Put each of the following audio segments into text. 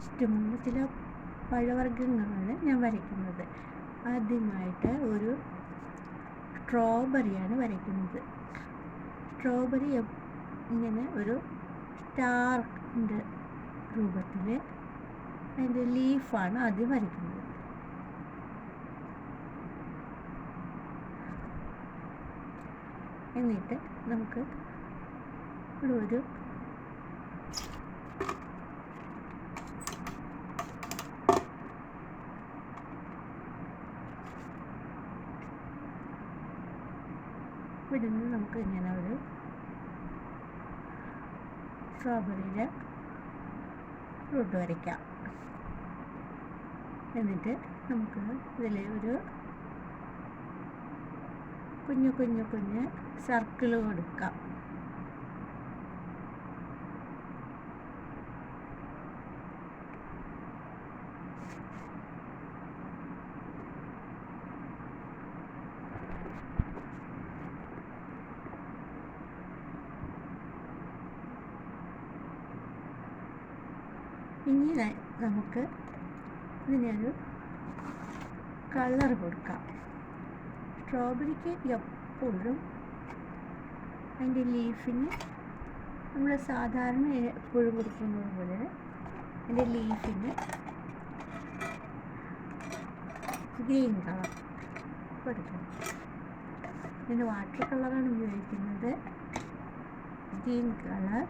ചുറ്റുമുള്ള ചില പഴവർഗ്ഗങ്ങളാണ് ഞാൻ വരയ്ക്കുന്നത്. ആദ്യമായിട്ട് ഒരു സ്ട്രോബെറിയാണ് വരയ്ക്കുന്നത്. സ്ട്രോബെറി ഇങ്ങനെ ഒരു സ്റ്റാറിൻ്റെ രൂപത്തിൽ അതിൻ്റെ ലീഫാണ് ആദ്യം വരയ്ക്കുന്നത്. എന്നിട്ട് നമുക്ക് ഇവിടെ ഒരു ഇവിടെ നിന്ന് നമുക്ക് ഇങ്ങനെ ഒരു സ്ട്രോബെറിയുടെ ഫ്രൂട്ട് വരയ്ക്കാം. എന്നിട്ട് നമുക്ക് ഇതിൽ ഒരു കുഞ്ഞു കുഞ്ഞു കുഞ്ഞ് സർക്കിൾ കൊടുക്കാം. ഇനി നമുക്ക് ഇതിനൊരു കളർ കൊടുക്കാം. സ്ട്രോബെറിക്ക് എപ്പോഴും അതിൻ്റെ ലീഫിന് നമ്മൾ സാധാരണ എപ്പോഴും കൊടുക്കുന്നത് പോലെ അതിൻ്റെ ലീഫിന് ഗ്രീൻ കളർ കൊടുക്കണം. ഇതിന് വാട്ടർ കളറാണ് ഉപയോഗിക്കുന്നത്. Green colour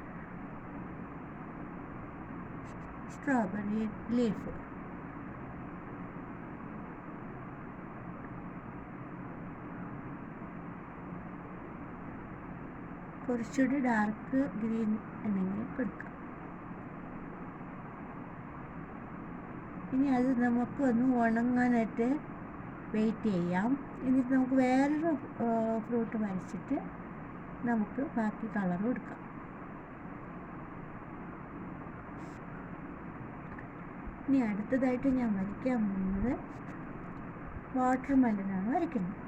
strawberry leaf. കുറച്ചുകൂടി ഡാർക്ക് ഗ്രീൻ എന്തെങ്കിലും കൊടുക്കാം. ഇനി അത് നമുക്ക് ഒന്ന് ഉണങ്ങാനായിട്ട് വെയിറ്റ് ചെയ്യാം. എന്നിട്ട് നമുക്ക് വേറൊരു ഫ്രൂട്ട് വരച്ചിട്ട് നമുക്ക് ബാക്കി കളർ കൊടുക്കാം. ഇനി അടുത്തതായിട്ട് ഞാൻ വരയ്ക്കാൻ പോകുന്നത് വാട്ടർ മെലനാണ് വരയ്ക്കുന്നത്.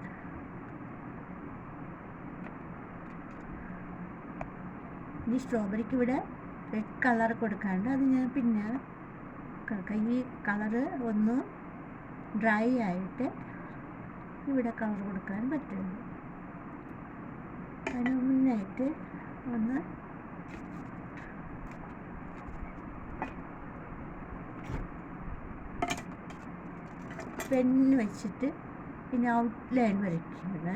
ഇനി സ്ട്രോബെറിക്ക് ഇവിടെ റെഡ് കളർ കൊടുക്കാണ്ട് അത് ഞാൻ പിന്നെ ഈ കളറ് ഒന്ന് ഡ്രൈ ആയിട്ട് ഇവിടെ കളർ കൊടുക്കാൻ പറ്റുള്ളൂ. അതിന് മുന്നായിട്ട് ഒന്ന് പെന്ന് വെച്ചിട്ട് പിന്നെ ഔട്ട്ലൈൻ വരയ്ക്കുന്നത്.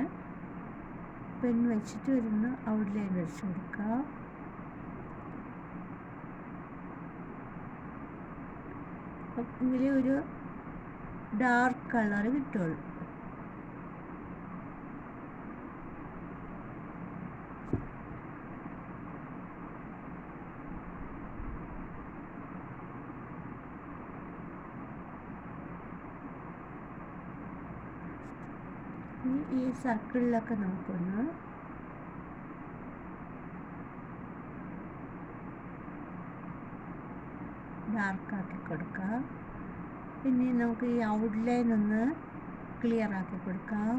പെന്ന് വെച്ചിട്ട് വരുന്ന ഔട്ട്ലൈൻ വരച്ച് കൊടുക്കുക. എങ്കിലേ ഒരു ഡാർക്ക് കളർ കിട്ടുള്ളൂ. ഈ സർക്കിളിലൊക്കെ നമുക്കൊന്ന് ഡാർക്കാക്കി കൊടുക്കാം. പിന്നെ നമുക്ക് ഈ ഔട്ട്ലൈൻ ഒന്ന് ക്ലിയർ ആക്കി കൊടുക്കാം.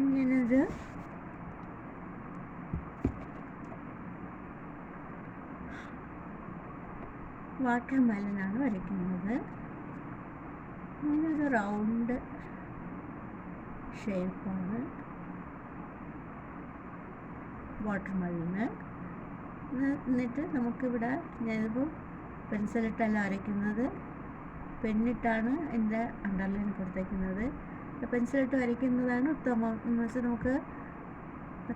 ഇങ്ങനൊരു വാട്ടർ മെലനാണ് വരയ്ക്കുന്നത്. ഇങ്ങനൊരു റൗണ്ട് ഷേപ്പാണ് വാട്ടർ മെലന്. എന്നിട്ട് നമുക്കിവിടെ ഞാനിപ്പോൾ പെൻസിലിട്ടല്ല വരയ്ക്കുന്നത്, പെന്നിട്ടാണ് എൻ്റെ അണ്ടർലൈൻ കൊടുത്തേക്കുന്നത്. പെൻസിലിട്ട് വരയ്ക്കുന്നതാണ് ഉത്തമം. എന്ന് വെച്ചാൽ നമുക്ക്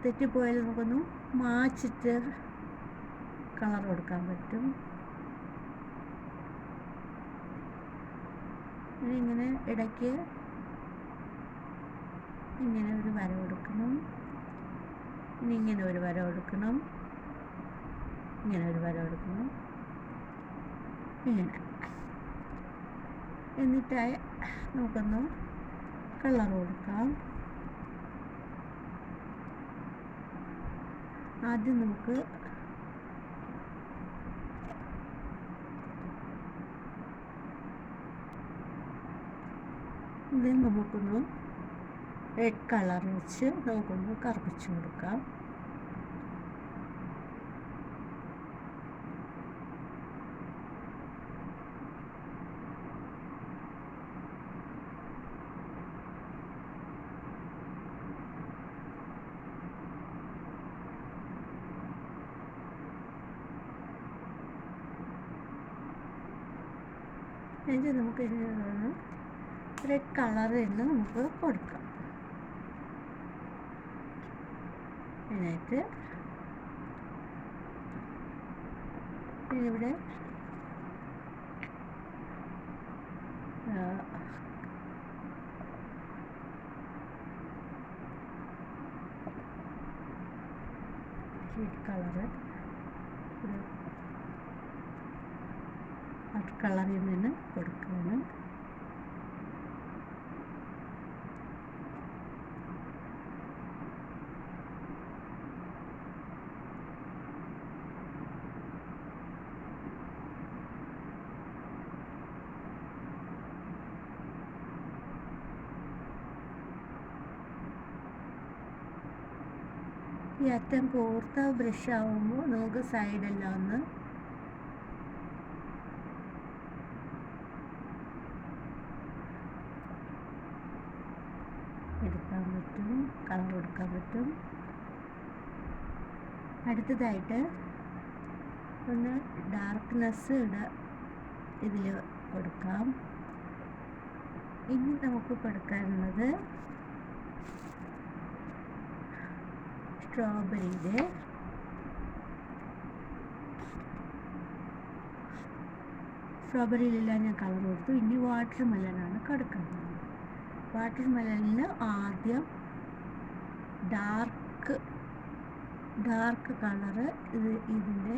തെറ്റിപ്പോയാൽ നമുക്കൊന്ന് മാച്ചിട്ട് കളർ കൊടുക്കാൻ പറ്റും. ഇങ്ങനെ ഇടയ്ക്ക് ഇങ്ങനെ ഒരു വര കൊടുക്കണം. ഇനി ഇങ്ങനെ ഒരു വര കൊടുക്കണം. ഇങ്ങനെ ഒരു വര കൊടുക്കണം. ഇങ്ങനെ. എന്നിട്ട് നമുക്കൊന്ന് കളർ കൊടുക്കാം. ആദ്യം നമുക്ക് ഇത് നമുക്കൊന്ന് റെഡ് കളർ വെച്ച് നമുക്കൊന്ന് കറുപ്പിച്ച് കൊടുക്കാം. എന്നിട്ട് നമുക്ക് ഇതിന് റെഡ് കളർ തന്നെ നമുക്ക് കൊടുക്കാം. എന്നിട്ട് ഇവിടെ റെഡ് കളറ് റെഡ് കളറിൽ നിന്ന് കൊടുക്കുകയാണ്. ഈ അറ്റം കോർത്ത ബ്രഷ് ആവുമ്പോൾ നമുക്ക് സൈഡെല്ലാം ഒന്ന് എടുക്കാൻ പറ്റും, കളർ കൊടുക്കാൻ പറ്റും. അടുത്തതായിട്ട് ഒന്ന് ഡാർക്ക്നെസ് ഇതിൽ കൊടുക്കാം. ഇനി നമുക്ക് കൊടുക്കാനുള്ളത് സ്ട്രോബെറിയിലെല്ലാം ഞാൻ കളർ കൊടുത്തു. ഇനി വാട്ടർ മെലനാണ് കൊടുക്കുന്നത്. വാട്ടർ മെലനിൽ ആദ്യം ഡാർക്ക് കളറ് ഇതിൻ്റെ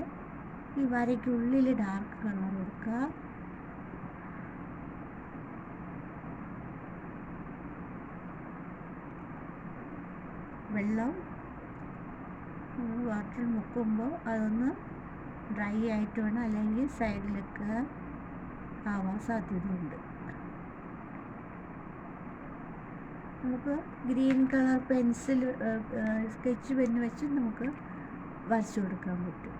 ഈ വരയ്ക്കുള്ളിൽ ഡാർക്ക് കളർ കൊടുക്കുക. വെള്ളം വാട്ടറിൽ മുക്കുമ്പോൾ അതൊന്ന് ഡ്രൈ ആയിട്ട് വേണം, അല്ലെങ്കിൽ സൈഡിലൊക്കെ ആവാൻ സാധ്യതയുണ്ട്. നമുക്ക് green colour pencil sketch pen വെച്ച് നമുക്ക് വരച്ചു കൊടുക്കാൻ പറ്റും.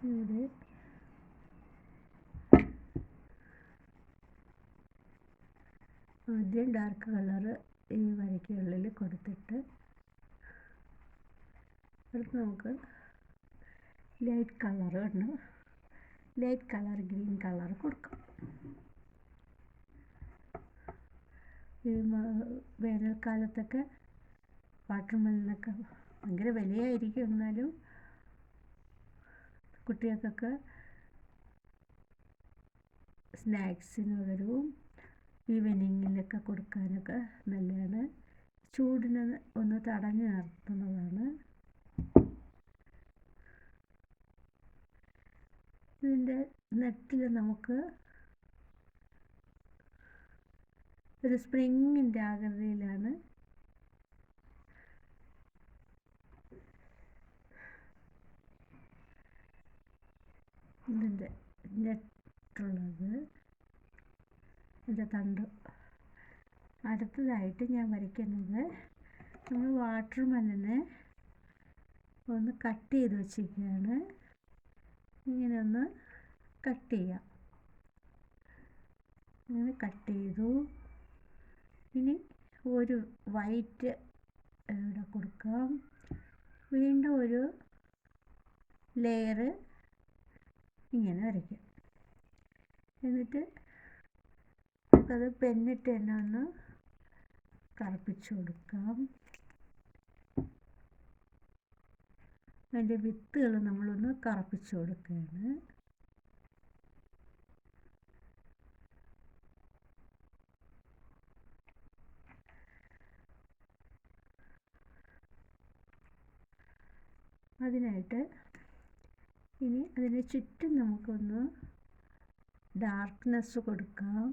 ഇവിടെ ആദ്യം ഡാർക്ക് കളറ് ഈ വരയ്ക്കുള്ളിൽ കൊടുത്തിട്ട് അടുത്ത് നമുക്ക് ലൈറ്റ് കളർ ഗ്രീൻ കളർ കൊടുക്കാം. ഈ വേനൽക്കാലത്തൊക്കെ വാട്ടർ മെലനൊക്കെ ഭയങ്കര വിലയായിരിക്കും, എന്നാലും കുട്ടികൾക്കൊക്കെ സ്നാക്സിന് പകരവും ഈവനിങ്ങിലൊക്കെ കൊടുക്കാനൊക്കെ നല്ലതാണ്. ചൂടിനെ ഒന്ന് തടഞ്ഞു നിർത്തുന്നതാണ്. ഇതിൻ്റെ നെറ്റിൽ നമുക്ക് ഒരു സ്പ്രിങ്ങിൻ്റെ ആകൃതിയിലാണ് ഇതിൻ്റെ നെറ്റുള്ളത്, ഇതിൻ്റെ തണ്ട്. അടുത്തതായിട്ട് ഞാൻ വരയ്ക്കുന്നത് നമ്മൾ വാട്ടർ മെലനെ ഒന്ന് കട്ട് ചെയ്ത് വെച്ചിരിക്കുകയാണ്. ഇങ്ങനെ ഒന്ന് കട്ട് ചെയ്യാം. അങ്ങനെ കട്ട് ചെയ്തു. ഇനി ഒരു വൈറ്റ് ഇവിടെ കൊടുക്കാം. വീണ്ടും ഒരു ലെയർ ഇങ്ങനെ വരയ്ക്കാം. എന്നിട്ട് നമുക്കത് പെന്നിട്ട് തന്നെ ഒന്ന് കറുപ്പിച്ച് കൊടുക്കാം. അതിൻ്റെ വിത്തുകൾ നമ്മളൊന്ന് കറുപ്പിച്ച് കൊടുക്കുകയാണ്. അതിനായിട്ട് ഇനി അതിന് ചുറ്റും നമുക്കൊന്ന് ഡാർക്ക്നെസ് കൊടുക്കാം.